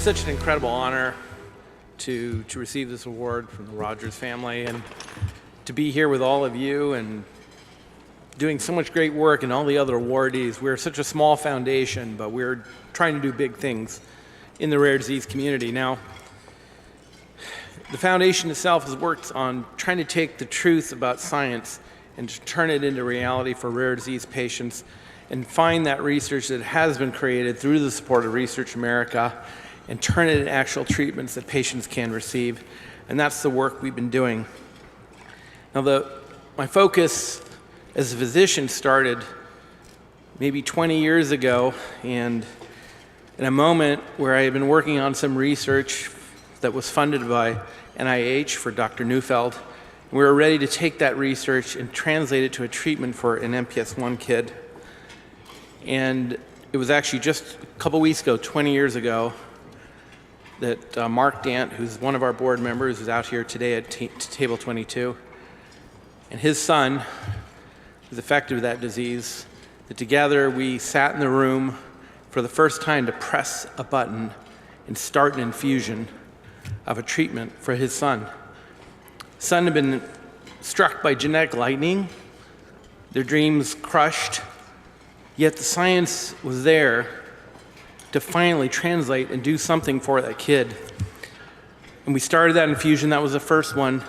such an incredible honor to receive this award from the Rogers family and to be here with all of you and doing so much great work and all the other awardees. We're such a small foundation, but we're trying to do big things in the rare disease community. Now, the foundation itself has worked on trying to take the truth about science and to turn it into reality for rare disease patients and find that research that has been created through the support of Research America and turn it into actual treatments that patients can receive. And that's the work we've been doing. Now, my focus as a physician started maybe 20 years ago, and in a moment where I had been working on some research that was funded by NIH for Dr. Neufeld. We were ready to take that research and translate it to a treatment for an MPS I kid. And it was actually just a couple weeks ago, 20 years ago, that Mark Dant, who's one of our board members, is out here today at table 22, and his son was affected with that disease, that together we sat in the room for the first time to press a button and start an infusion of a treatment for his son. His son had been struck by genetic lightning, their dreams crushed, yet the science was there to finally translate and do something for that kid. And we started that infusion. That was the first one,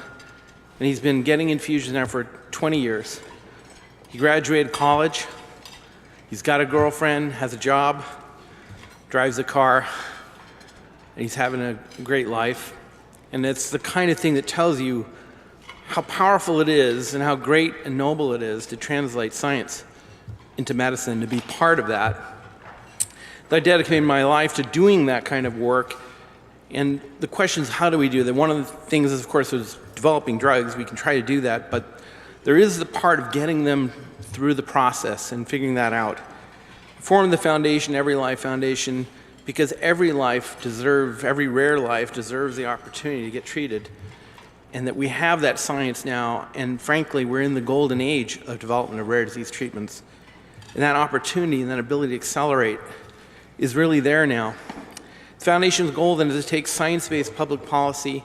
and he's been getting infusions now for 20 years. He graduated college, he's got a girlfriend, has a job, drives a car, and he's having a great life. And it's the kind of thing that tells you how powerful it is and how great and noble it is to translate science into medicine, to be part of that. I dedicated my life to doing that kind of work. And the question is, how do we do that? One of the things is, of course, was developing drugs. We can try to do that, but there is the part of getting them through the process and figuring that out. I formed the foundation, EveryLife Foundation, because every rare life deserves the opportunity to get treated. And that we have that science now, and frankly, we're in the golden age of development of rare disease treatments. And that opportunity and that ability to accelerate is really there now. The foundation's goal then is to take science-based public policy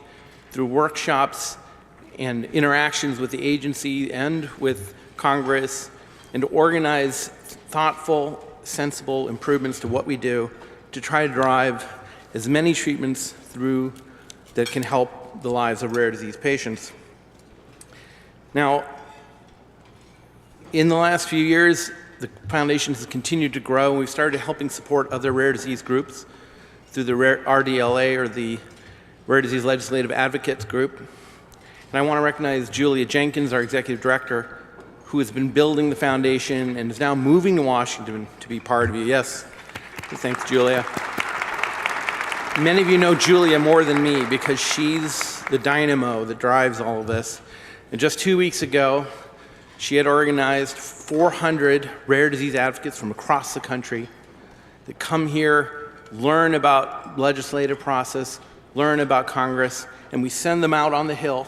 through workshops and interactions with the agency and with Congress, and to organize thoughtful, sensible improvements to what we do to try to drive as many treatments through that can help the lives of rare disease patients. Now, in the last few years, the foundation has continued to grow, and we've started helping support other rare disease groups through the RDLA, or the Rare Disease Legislative Advocates Group. And I want to recognize Julia Jenkins, our executive director, who has been building the foundation and is now moving to Washington to be part of it. Yes, thanks, Julia. Many of you know Julia more than me because she's the dynamo that drives all of this. And just 2 weeks ago, she had organized 400 rare disease advocates from across the country that come here, learn about legislative process, learn about Congress, and we send them out on the Hill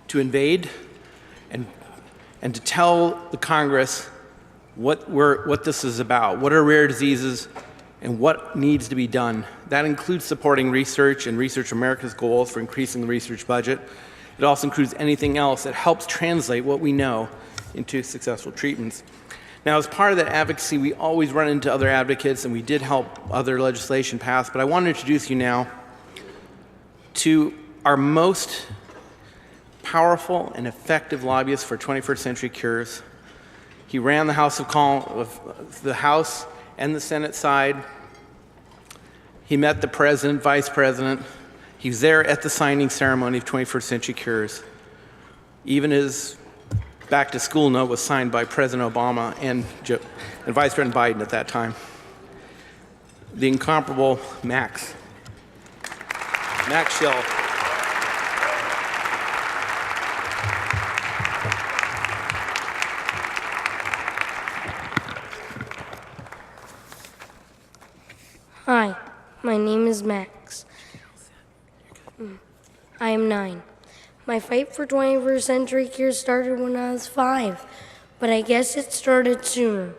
to invade and to tell the Congress what this is about, what are rare diseases, and what needs to be done. That includes supporting research and Research America's goals for increasing the research budget. It also includes anything else that helps translate what we know into successful treatments. Now, as part of that advocacy, we always run into other advocates, and we did help other legislation pass, but I want to introduce you now to our most powerful and effective lobbyist for 21st century cures. He ran the House and the Senate side. He met the president, vice president. He was there at the signing ceremony of 21st century cures. Even his back to school note was signed by President Obama and Vice President Biden at that time. The incomparable Max Schill. Hi, my name is Max. I am 9. My fight for 21st century cures started when I was 5, but I guess it started sooner.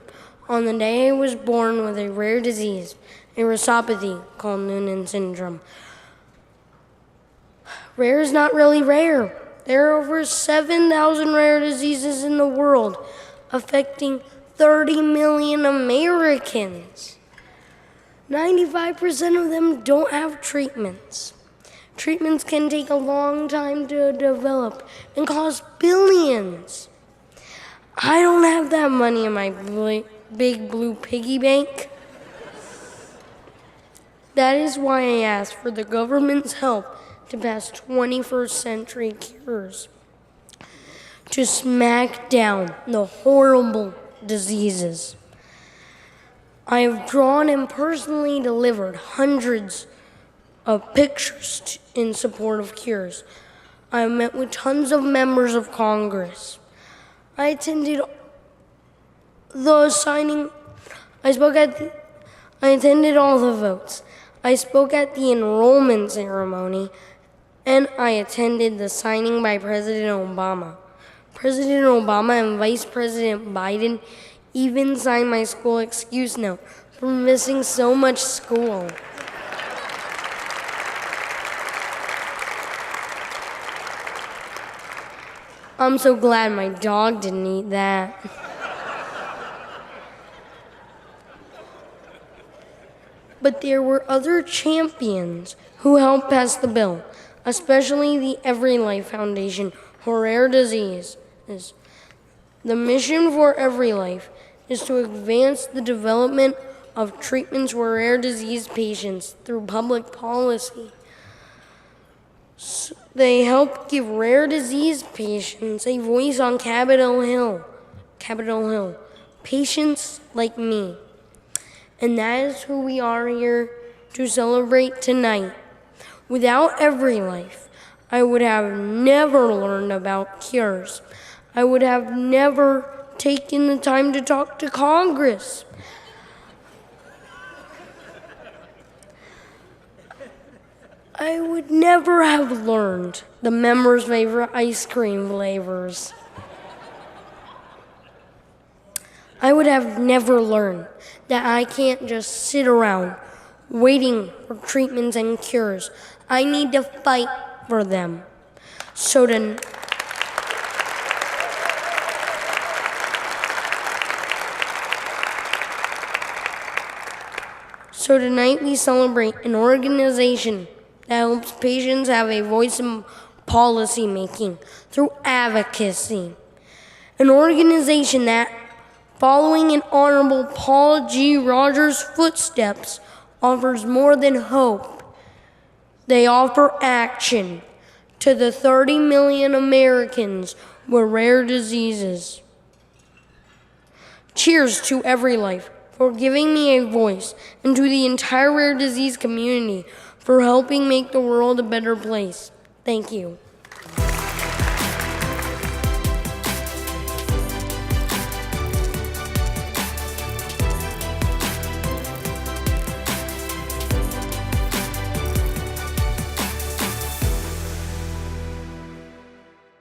On the day I was born with a rare disease, a rheopathy called Noonan syndrome. Rare is not really rare. There are over 7,000 rare diseases in the world, affecting 30 million Americans. 95% of them don't have treatments. Treatments can take a long time to develop and cost billions. I don't have that money in my big blue piggy bank. That is why I asked for the government's help to pass 21st century cures, to smack down the horrible diseases. I have drawn and personally delivered hundreds of pictures in support of cures. I have met with tons of members of Congress. I attended the signing. I attended all the votes. I spoke at the enrollment ceremony, and I attended the signing by President Obama. President Obama and Vice President Biden even signed my school excuse note for missing so much school. I'm so glad my dog didn't eat that. But there were other champions who helped pass the bill, especially the EveryLife Foundation for Rare Diseases. The mission for EveryLife is to advance the development of treatments for rare disease patients through public policy. They help give rare disease patients a voice on Capitol Hill, patients like me. And that is who we are here to celebrate tonight. Without EveryLife, I would have never learned about cures. I would have never taken the time to talk to Congress. I would never have learned the members' favorite ice cream flavors. I would have never learned that I can't just sit around waiting for treatments and cures. I need to fight for them. So tonight we celebrate an organization that helps patients have a voice in policy making through advocacy. An organization that, following in Honorable Paul G. Rogers' footsteps, offers more than hope. They offer action to the 30 million Americans with rare diseases. Cheers to EveryLife for giving me a voice, and to the entire rare disease community for helping make the world a better place. Thank you.